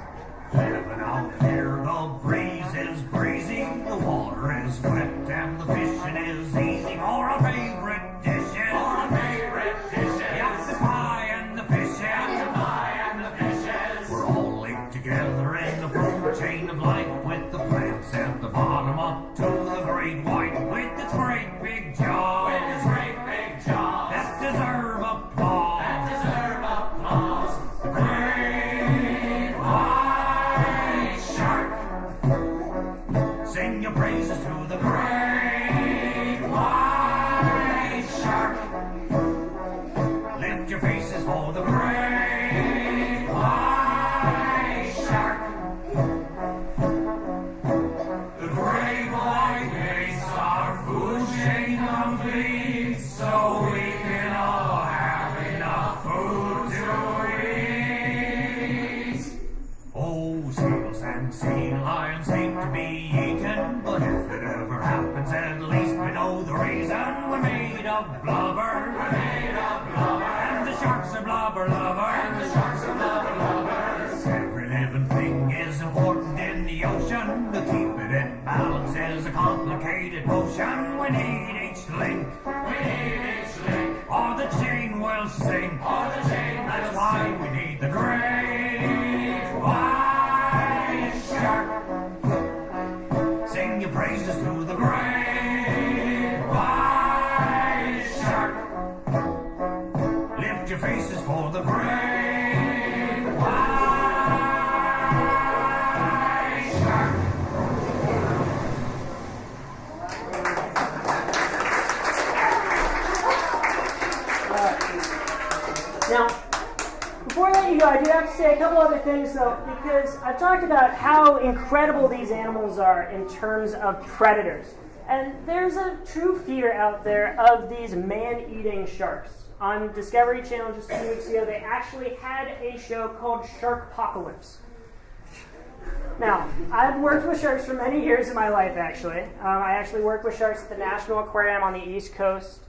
Living out here, the breeze is breezy, the water is wet, and the fishing is easy. For our favorite dishes. For our favorite dishes. Yes, the pie and the fishes. Yes, the pie and the fishes. We're all linked together in the food chain of life with the plants at the bottom up to the great white with its great big jaw. With its great big jaw. That deserve applause. That deserve applause. The great white shark. Sing your praises to the great white shark. Lift your faces for the great white shark. The great white makes our food chain complete, so we can all have enough food to eat. Oh, seals and sea lions hate to be eaten, but if it ever happens, at least we know the reason. We're made of blubber. We're made of blubber. And the sharks are blubber lovers. And the sharks are blubber lovers. Every living thing is important in the ocean. To keep it in balance is a complicated potion. We need each link. We need each link. Or the chain will sink. Or the chain will That's why we need the great white shark. Sing your praises to the great white shark. Lift your faces for the great white shark. Now, before I let you go, I do have to say a couple other things, though, because I've talked about how incredible these animals are in terms of predators. And there's a true fear out there of these man-eating sharks. On Discovery Channel just a few weeks ago, they actually had a show called Sharkpocalypse. Now, I've worked with sharks for many years in my life, actually. I actually worked with sharks at the National Aquarium on the East Coast.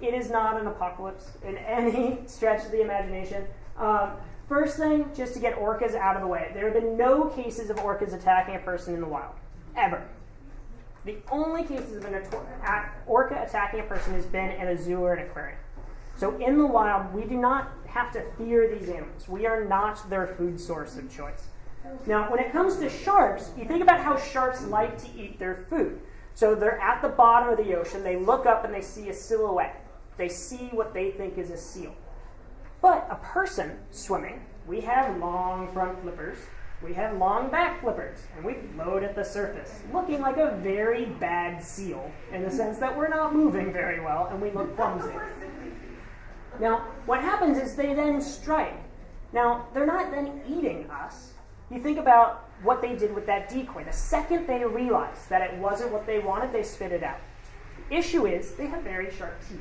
It is not an apocalypse in any stretch of the imagination. First thing, just to get orcas out of the way. There have been no cases of orcas attacking a person in the wild, ever. The only cases of an orca attacking a person has been in a zoo or an aquarium. So in the wild, we do not have to fear these animals. We are not their food source of choice. Now, when it comes to sharks, you think about how sharks like to eat their food. So they're at the bottom of the ocean, they look up and they see a silhouette. They see what they think is a seal. But a person swimming, we have long front flippers, we have long back flippers, and we float at the surface, looking like a very bad seal, in the sense that we're not moving very well and we look clumsy. Now, what happens is they then strike. Now, they're not then eating us. You think about what they did with that decoy. The second they realized that it wasn't what they wanted, they spit it out. The issue is they have very sharp teeth.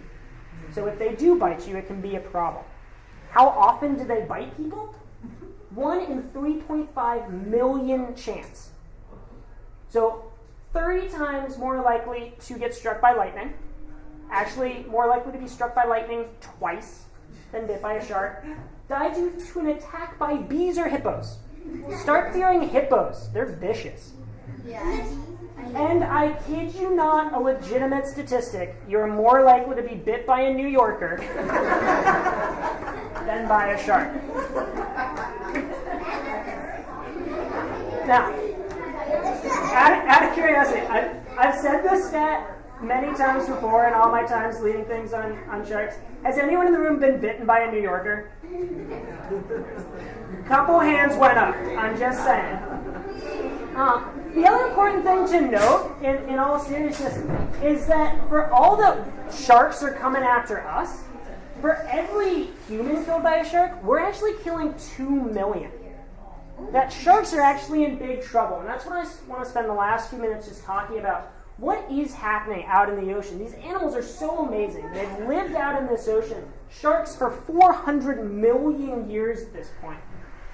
So if they do bite you, it can be a problem. How often do they bite people? 1 in 3.5 million chance. So 30 times more likely to get struck by lightning. Actually, more likely to be struck by lightning twice than bit by a shark. Die due to an attack by bees or hippos. Start fearing hippos. They're vicious. And I kid you not, a legitimate statistic, you're more likely to be bit by a New Yorker than by a shark. Now, out of curiosity, I've said this stat many times before in all my times leading things on sharks. Has anyone in the room been bitten by a New Yorker? Couple hands went up. I'm just saying. The other important thing to note, in all seriousness, is that for all the sharks are coming after us, for every human killed by a shark, we're actually killing 2 million. That sharks are actually in big trouble. And that's what I want to spend the last few minutes just talking about. What is happening out in the ocean? These animals are so amazing. They've lived out in this ocean, sharks, for 400 million years at this point.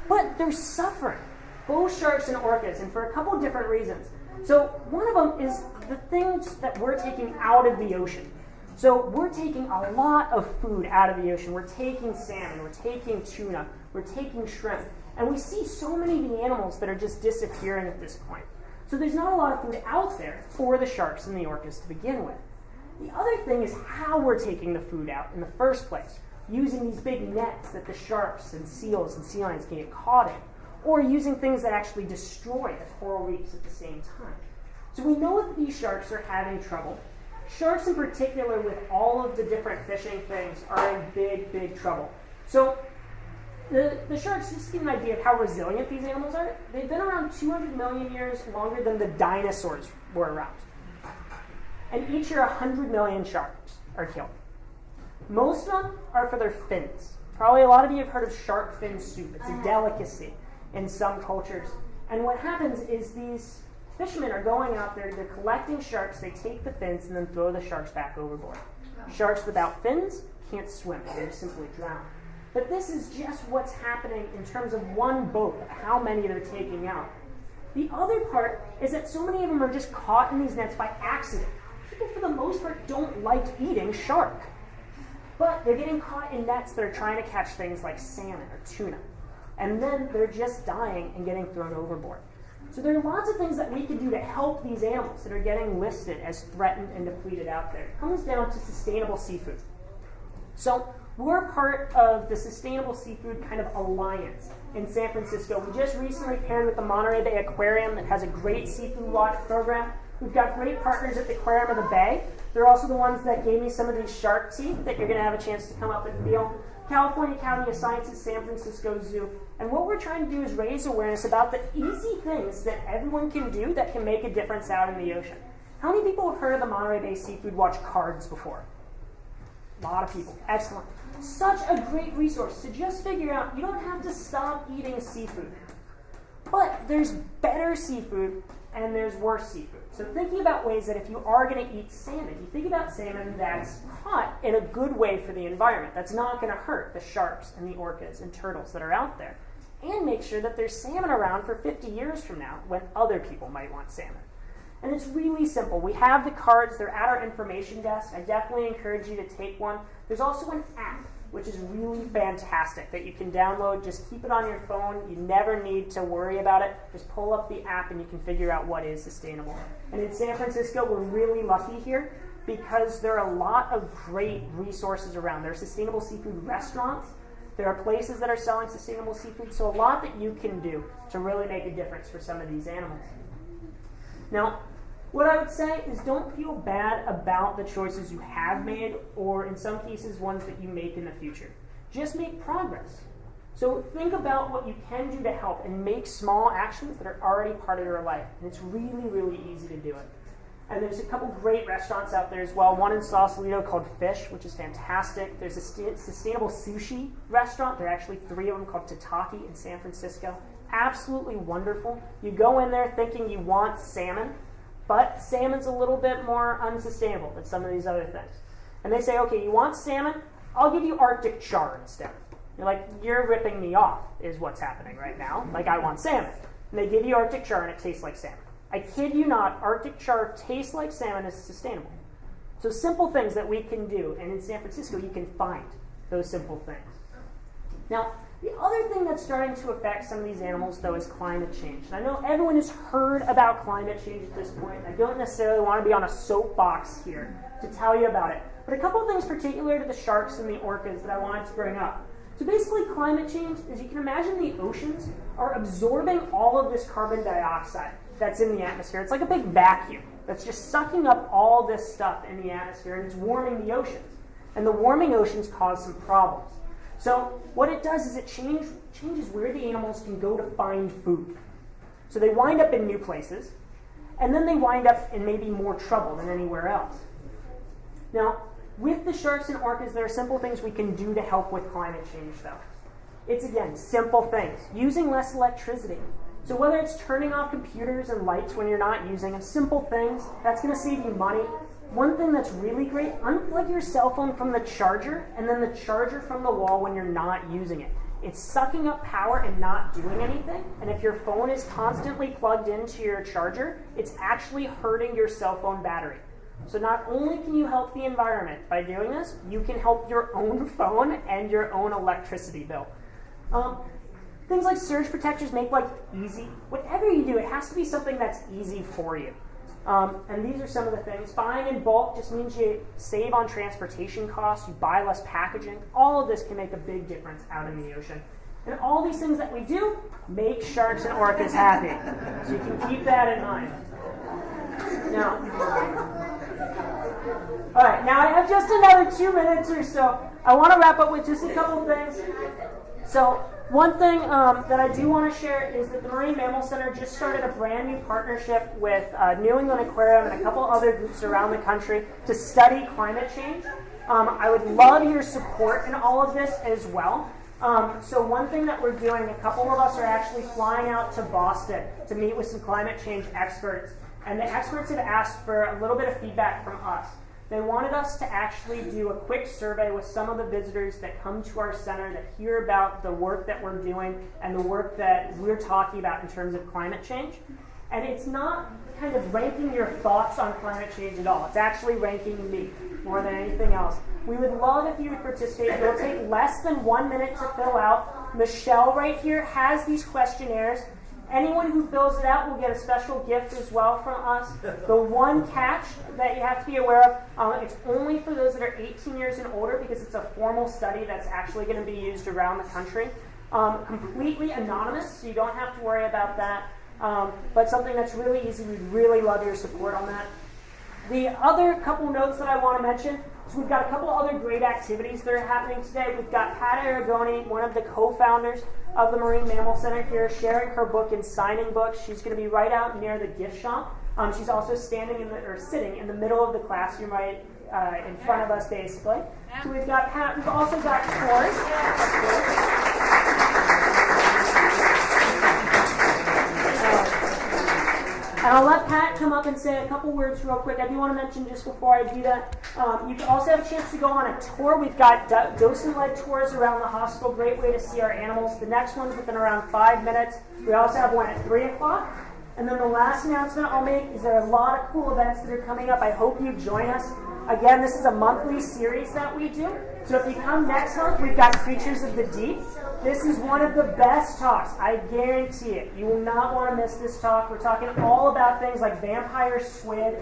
But they're suffering, both sharks and orcas, and for a couple different reasons. So one of them is the things that we're taking out of the ocean. So we're taking a lot of food out of the ocean. We're taking salmon, we're taking tuna, we're taking shrimp. And we see so many of the animals that are just disappearing at this point. So there's not a lot of food out there for the sharks and the orcas to begin with. The other thing is how we're taking the food out in the first place, using these big nets that the sharks and seals and sea lions can get caught in, or using things that actually destroy the coral reefs at the same time. So we know that these sharks are having trouble. Sharks in particular, with all of the different fishing things, are in big, big trouble. So the sharks, just to give you an idea of how resilient these animals are, they've been around 200 million years longer than the dinosaurs were around. And each year 100 million sharks are killed. Most of them are for their fins. Probably a lot of you have heard of shark fin soup. It's a delicacy in some cultures. And what happens is these fishermen are going out there, they're collecting sharks, they take the fins and then throw the sharks back overboard. Sharks without fins can't swim, they simply drown. But this is just what's happening in terms of one boat, of how many they're taking out. The other part is that so many of them are just caught in these nets by accident. People, for the most part, don't like eating shark. But they're getting caught in nets that are trying to catch things like salmon or tuna. And then they're just dying and getting thrown overboard. So there are lots of things that we can do to help these animals that are getting listed as threatened and depleted out there. It comes down to sustainable seafood. So we're part of the Sustainable Seafood kind of alliance in San Francisco. We just recently paired with the Monterey Bay Aquarium that has a great seafood watch program. We've got great partners at the Aquarium of the Bay. They're also the ones that gave me some of these shark teeth that you're going to have a chance to come up and feel. California Academy of Sciences, San Francisco Zoo. And what we're trying to do is raise awareness about the easy things that everyone can do that can make a difference out in the ocean. How many people have heard of the Monterey Bay Seafood Watch cards before? A lot of people. Excellent. Such a great resource to just figure out you don't have to stop eating seafood. But there's better seafood and there's worse seafood. So thinking about ways that if you are going to eat salmon, you think about salmon that's caught in a good way for the environment. That's not going to hurt the sharks and the orcas and turtles that are out there. And make sure that there's salmon around for 50 years from now when other people might want salmon. And it's really simple. We have the cards. They're at our information desk. I definitely encourage you to take one. There's also an app, which is really fantastic, that you can download. Just keep it on your phone. You never need to worry about it. Just pull up the app and you can figure out what is sustainable. And in San Francisco, we're really lucky here because there are a lot of great resources around. There are sustainable seafood restaurants. There are places that are selling sustainable seafood. So a lot that you can do to really make a difference for some of these animals. Now, what I would say is don't feel bad about the choices you have made, or in some cases, ones that you make in the future. Just make progress. So think about what you can do to help and make small actions that are already part of your life. And it's really, really easy to do it. And there's a couple great restaurants out there as well. One in Sausalito called Fish, which is fantastic. There's a sustainable sushi restaurant. There are actually 3 of them called Tataki in San Francisco. Absolutely wonderful. You go in there thinking you want salmon, but salmon's a little bit more unsustainable than some of these other things. And they say, okay, you want salmon? I'll give you Arctic char instead. You're like, you're ripping me off is what's happening right now. Like, I want salmon. And they give you Arctic char and it tastes like salmon. I kid you not, Arctic char tastes like salmon is sustainable. So simple things that we can do, and in San Francisco you can find those simple things. Now, the other thing that's starting to affect some of these animals, though, is climate change. And I know everyone has heard about climate change at this point. I don't necessarily want to be on a soapbox here to tell you about it. But a couple of things particular to the sharks and the orcas that I wanted to bring up. So basically, climate change, as you can imagine, the oceans are absorbing all of this carbon dioxide that's in the atmosphere. It's like a big vacuum that's just sucking up all this stuff in the atmosphere, and it's warming the oceans. And the warming oceans cause some problems. So what it does is it changes where the animals can go to find food. So they wind up in new places, and then they wind up in maybe more trouble than anywhere else. Now, with the sharks and orcas, there are simple things we can do to help with climate change, though. It's, again, simple things. Using less electricity. So whether it's turning off computers and lights when you're not using them, simple things, that's going to save you money. One thing that's really great, unplug your cell phone from the charger and then the charger from the wall when you're not using it. It's sucking up power and not doing anything. And if your phone is constantly plugged into your charger, it's actually hurting your cell phone battery. So not only can you help the environment by doing this, you can help your own phone and your own electricity bill. Things like surge protectors make life easy. Whatever you do, it has to be something that's easy for you. And these are some of the things. Buying in bulk just means you save on transportation costs, you buy less packaging. All of this can make a big difference out in the ocean. And all these things that we do make sharks and orcas happy. So you can keep that in mind. Now, all right, now I have just another 2 minutes or so. I want to wrap up with just a couple of things. So one thing that I do want to share is that the Marine Mammal Center just started a brand new partnership with New England Aquarium and a couple other groups around the country to study climate change. I would love your support in all of this as well. So one thing that we're doing, a couple of us are actually flying out to Boston to meet with some climate change experts. And the experts have asked for a little bit of feedback from us. They wanted us to actually do a quick survey with some of the visitors that come to our center that hear about the work that we're doing and the work that we're talking about in terms of climate change. And it's not kind of ranking your thoughts on climate change at all. It's actually ranking me more than anything else. We would love if you would participate. It'll take less than 1 minute to fill out. Michelle right here has these questionnaires. Anyone who fills it out will get a special gift as well from us. The one catch that you have to be aware of, it's only for those that are 18 years and older because it's a formal study that's actually going to be used around the country. Completely anonymous, so you don't have to worry about that. But something that's really easy. We'd really love your support on that. The other couple notes that I want to mention is we've got a couple other great activities that are happening today. We've got Pat Aragoni, one of the co-founders of the Marine Mammal Center here, sharing her book and signing books. She's going to be right out near the gift shop. She's also sitting in the middle of the classroom right in front of us, basically. So we've got Pat. We've also got tours. And I'll let Pat come up and say a couple words real quick. I do want to mention just before I do that, you can also have a chance to go on a tour. We've got docent-led tours around the hospital. Great way to see our animals. The next one's within around 5 minutes. We also have one at 3 o'clock. And then the last announcement I'll make is there are a lot of cool events that are coming up. I hope you join us. Again, this is a monthly series that we do. So if you come next month, we've got Creatures of the Deep. This is one of the best talks. I guarantee it. You will not want to miss this talk. We're talking all about things like vampire squid,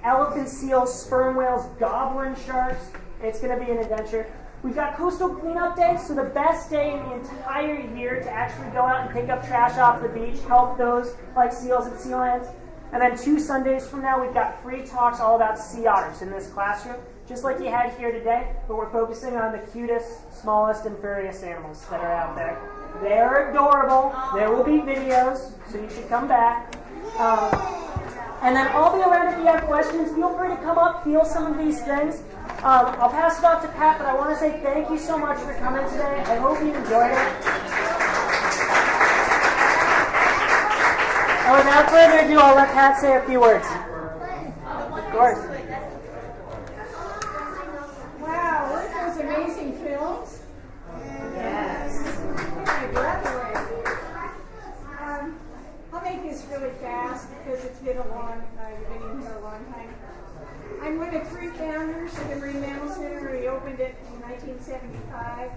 elephant seals, sperm whales, goblin sharks. It's going to be an adventure. We've got Coastal Cleanup Day, so the best day in the entire year to actually go out and pick up trash off the beach, help those like seals at sea lands. And then 2 Sundays from now, we've got free talks all about sea otters in this classroom, just like you had here today, but we're focusing on the cutest, smallest, and furriest animals that are out there. They're adorable. There will be videos, so you should come back. And then I'll be around if you have questions. Feel free to come up, feel some of these things. I'll pass it off to Pat, but I want to say thank you so much for coming today. I hope you enjoyed it. And without further ado, I'll let Pat say a few words. Of course. Wow, weren't those amazing films? Yes. I'll make this really fast because it's been I've been in here a long time. I'm one of 3 founders of the Marine Mammal Center. We opened it in 1975.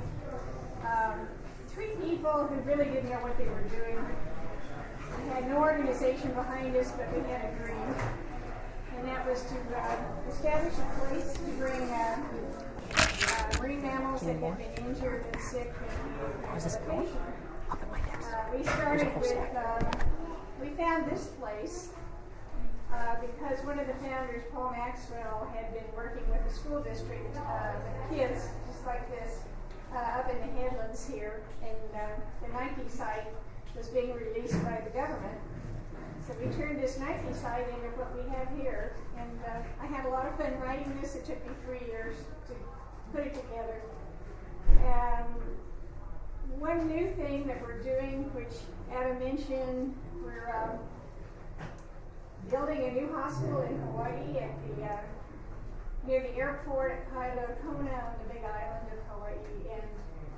3 people who really didn't know what they were doing. We had no organization behind us, but we had a dream. And that was to establish a place to bring marine mammals that had been injured and sick and adaptation. We started with, we found this place because one of the founders, Paul Maxwell, had been working with the school district with kids just like this up in the headlands here. And the Nike site was being released by the government. So we turned this Nike site into what we have here. And I had a lot of fun writing this. It took me 3 years to put it together. One new thing that we're doing, which Adam mentioned, we're building a new hospital in Hawaii at near the airport at Kailua Kona on the Big Island of Hawaii. And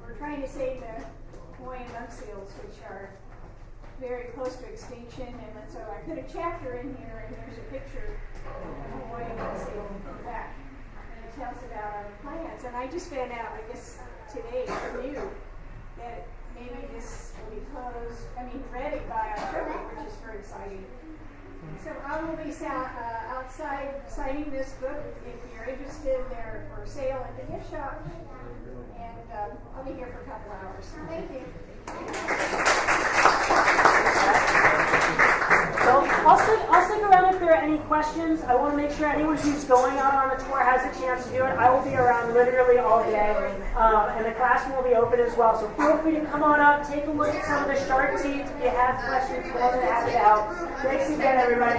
we're trying to save the Hawaiian monk seals, which are very close to extinction. And so I put a chapter in here, and there's a picture of a Hawaiian monk seal in the back. And it tells about our plans. And I just found out, I guess today, new, that maybe this will be ready by October, which is very exciting. So I will be outside signing this book. If you're interested, they're for sale at the gift shop. And I'll be here for a couple hours. Thank you. So I'll stick around if there are any questions. I want to make sure anyone who's going out on the tour has a chance to do it. I will be around literally all day, and the classroom will be open as well. So feel free to come on up, take a look at some of the shark teeth. If you have questions, we're more than happy to help. Thanks again, everybody.